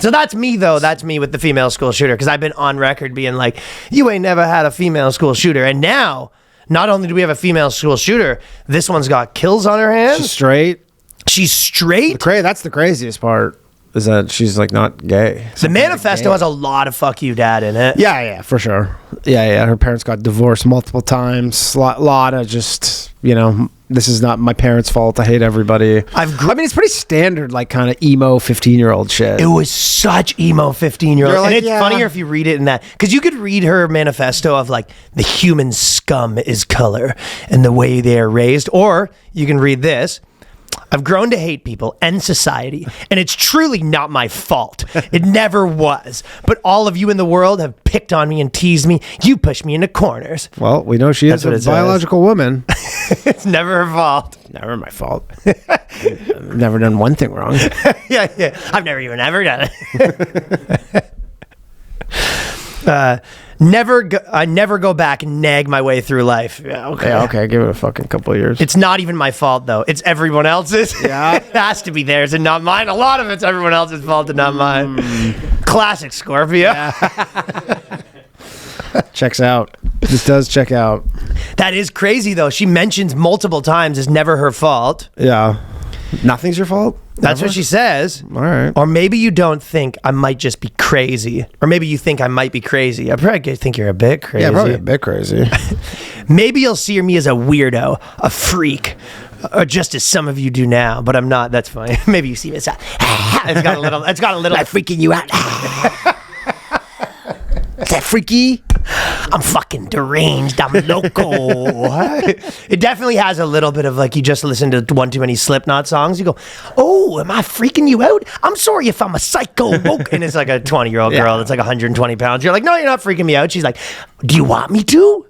So that's me, though. That's me with the female school shooter, because I've been on record being like, you ain't never had a female school shooter. And now, not only do we have a female school shooter, this one's got kills on her hands. She's straight. She's straight. That's the craziest part, is that she's like not gay. The Manifesto has a lot of fuck you dad in it. Yeah, for sure. Yeah. Her parents got divorced multiple times. Lot of just, this is not my parents' fault. I hate everybody. I mean, it's pretty standard, like kind of emo 15-year-old shit. It was such emo 15-year-old. Like, and it's funnier if you read it in that. Because you could read her manifesto of like, the human scum is color and the way they are raised. Or you can read this. I've grown to hate people and society, and it's truly not my fault. It never was. But all of you in the world have picked on me and teased me. You push me into corners. Well, we know she is a biological woman. It's never her fault. Never my fault. I've never done one thing wrong. Yeah. I've never even ever done it. I never go back and nag my way through life. Yeah, okay. Give it a fucking couple of years. It's not even my fault, though. It's everyone else's. Yeah. It has to be theirs and not mine. A lot of it's everyone else's fault and not mine. Classic Scorpio. Yeah. Checks out. This does check out. That is crazy, though. She mentions multiple times it's never her fault. Yeah. Nothing's your fault? That's what she says. All right. Or maybe you don't think I might just be crazy. Or maybe you think I might be crazy. I probably think you're a bit crazy. Yeah, probably a bit crazy. Maybe you'll see me as a weirdo, a freak, or just as some of you do now, but I'm not. That's fine. Maybe you see me as it's got a little like freaking you out. Is that freaky? I'm fucking deranged. I'm loco. It definitely has a little bit of like, you just listen to one too many Slipknot songs. You go, oh, am I freaking you out? I'm sorry if I'm a psycho. And it's like a 20-year-old girl that's like 120 pounds. You're like, no, you're not freaking me out. She's like, do you want me to?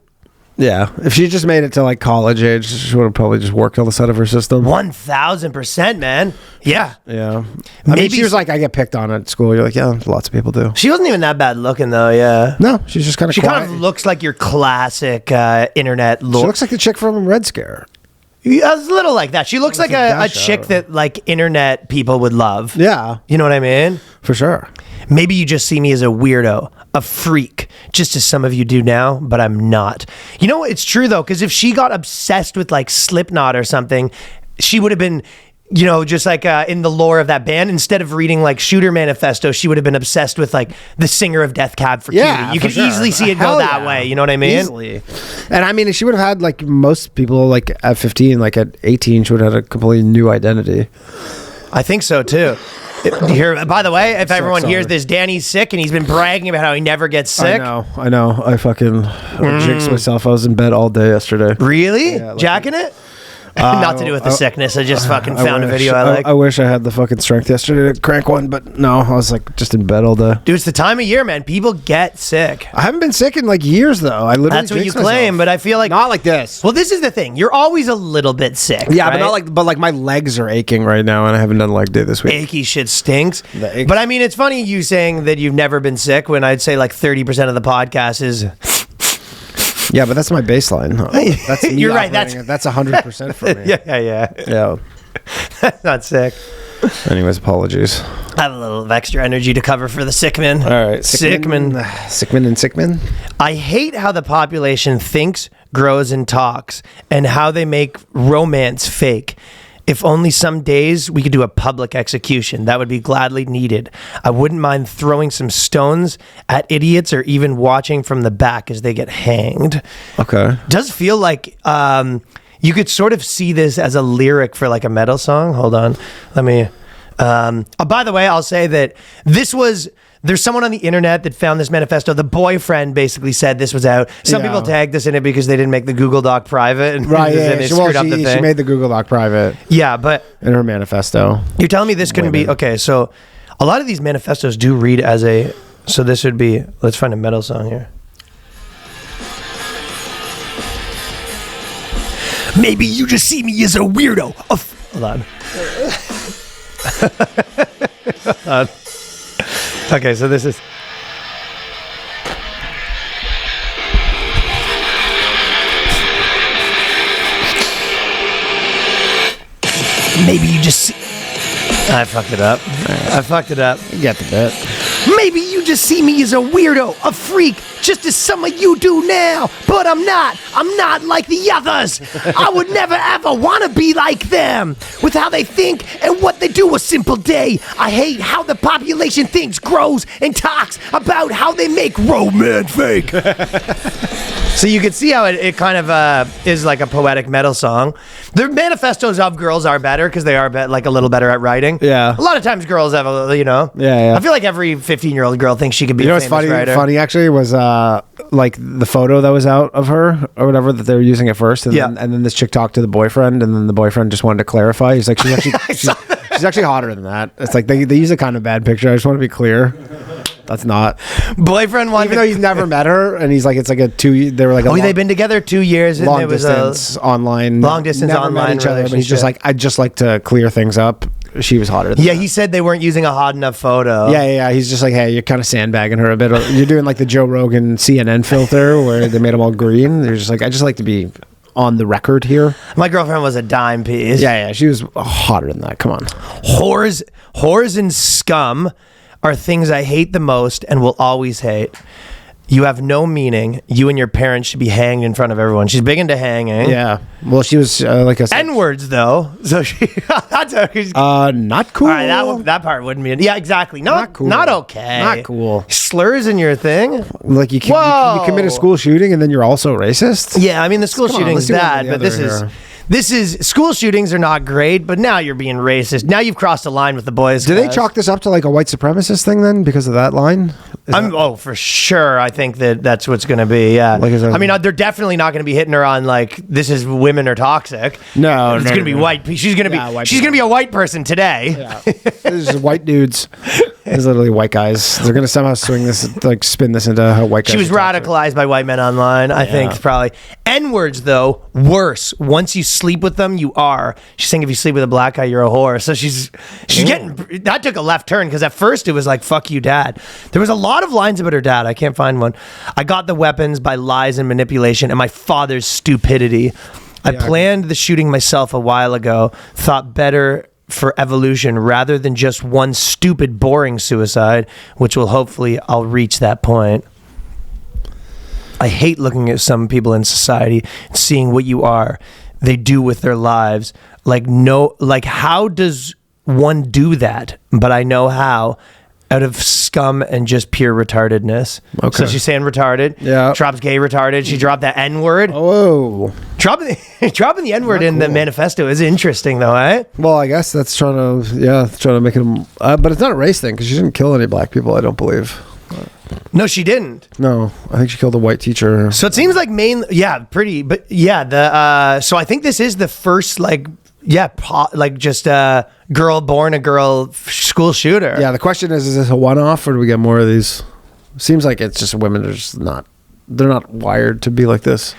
Yeah, if she just made it to like college age, she would have probably just worked on the side of her system. 1,000%, man. Yeah. I mean, she was like, I get picked on at school. You're like, yeah, lots of people do. She wasn't even that bad looking, though, yeah. No, she's just kind of quiet. Kind of looks like your classic internet look. She looks like the chick from Red Scare. Yeah, it's a little like that. She looks like a chick that like internet people would love. Yeah. You know what I mean? For sure. Maybe you just see me as a weirdo, a freak, just as some of you do now, but I'm not. You know, it's true, though, because if she got obsessed with, like, Slipknot or something, she would have been, just like in the lore of that band, instead of reading, like, Shooter Manifesto, she would have been obsessed with, like, the singer of Death Cab for Cutie. You could easily see it go that way, you know what I mean? Easily. And, I mean, she would have had, like, most people, like, at 15, like, at 18, she would have had a completely new identity. I think so, too. By the way, if everyone hears this, Danny's sick and he's been bragging about how he never gets sick. I know. I fucking jinxed myself. I was in bed all day yesterday. Really? Yeah, jacking it? Not to do with the sickness. I just fucking found a video I like. I wish I had the fucking strength yesterday to crank one, but no, I was like just in bed all day. Dude, it's the time of year, man. People get sick. I haven't been sick in like years, though. That's what you claim, but I feel like not like this. Well, this is the thing. You're always a little bit sick. Yeah, right? but like my legs are aching right now, and I haven't done leg day this week. Achy shit stinks. But I mean, it's funny you saying that you've never been sick when I'd say like 30% of the podcast is. Yeah, but that's my baseline. That's me. You're right. That's 100% for me. Yeah. That's not sick. Anyways, apologies. I have a little extra energy to cover for the sickman. All right, Sickman. I hate how the population thinks, grows, and talks, and how they make romance fake. If only some days we could do a public execution, that would be gladly needed. I wouldn't mind throwing some stones at idiots or even watching from the back as they get hanged. Okay. It does feel like you could sort of see this as a lyric for like a metal song. Hold on. Let me... by the way, I'll say that there's someone on the internet that found this manifesto. The boyfriend basically said this was out. Some people tagged us in it because they didn't make the Google Doc private. And they screwed up the thing. She made the Google Doc private. Yeah, but... in her manifesto. You're telling me this couldn't be... Okay, so a lot of these manifestos do read as a... So this would be... Let's find a metal song here. Maybe you just see me as a weirdo. Hold on. Okay, so this is... Maybe you just see... I fucked it up. I fucked it up. You get the bit. Maybe you just see me as a weirdo, a freak, just as some of you do now. But I'm not. I'm not like the others. I would never ever want to be like them. With how they think and what they do a simple day. I hate how the population thinks, grows, and talks about how they make romance fake. So you can see how it kind of is like a poetic metal song. The manifestos of girls are better because they are like a little better at writing. Yeah. A lot of times girls have a, Yeah. I feel like every 15-year-old girl thinks she could be a famous writer. Funny actually was like the photo that was out of her or whatever that they were using at first, and then this chick talked to the boyfriend, and then the boyfriend just wanted to clarify. He's like, she's actually she's actually hotter than that. It's like they use a kind of bad picture. I just want to be clear. That's not. Boyfriend wanted, even though he's never met her, and he's like, it's like they were like, they've been together 2 years, and it was online, long distance online each other, but he's just like, I'd just like to clear things up. She was hotter than that. He said they weren't using a hot enough photo. Yeah. He's just like, hey, you're kind of sandbagging her a bit. You're doing like the Joe Rogan CNN filter where they made them all green. They're just like, I just like to be on the record here. My girlfriend was a dime piece. Yeah, she was hotter than that. Come on. Whores and scum are things I hate the most and will always hate. You have no meaning. You and your parents should be hanged in front of everyone. She's big into hanging. Yeah. Well, she was like a N-words though. So she not cool. All right, that part wouldn't be. Yeah, exactly. Not cool. Not okay. Not cool. Slurs in your thing. Like you commit a school shooting and then you're also racist. Yeah, I mean the school shooting's bad, but this is school shootings are not great, but now you're being racist. Now you've crossed a line with the boys. Do they chalk this up to like a white supremacist thing then because of that line? For sure. I think that's what's going to be. Yeah. I mean, they're definitely not going to be hitting her on like this is women are toxic. No, it's going to be white. She's going to be a white person today. Yeah. This is white dudes. It's literally white guys. They're going to somehow spin this into how white guys. She was radicalized by white men online. I think probably N-words though worse. Once you sleep with them, you are. She's saying if you sleep with a black guy, you're a whore. So she's getting that took a left turn because at first it was like fuck you, dad. There was a lot of lines about her dad. I can't find one. I got the weapons by lies and manipulation and my father's stupidity. I planned the shooting myself a while ago. Thought better for evolution rather than just one stupid, boring suicide, which will hopefully I'll reach that point. I hate looking at some people in society and seeing what you are, they do with their lives. How does one do that? But I know how. Out of scum and just pure retardedness. Okay. So she's saying retarded. Yeah. Drops gay retarded. She dropped that N-word. Oh. Dropping the N-word in the manifesto is interesting though, eh? Well, I guess that's trying to make it, but it's not a race thing because she didn't kill any black people, I don't believe. No, she didn't. No, I think she killed a white teacher. So it seems like so I think this is the first girl born a girl school shooter. Yeah, the question is this a one-off or do we get more of these? Seems like it's just women are just they're not wired to be like this.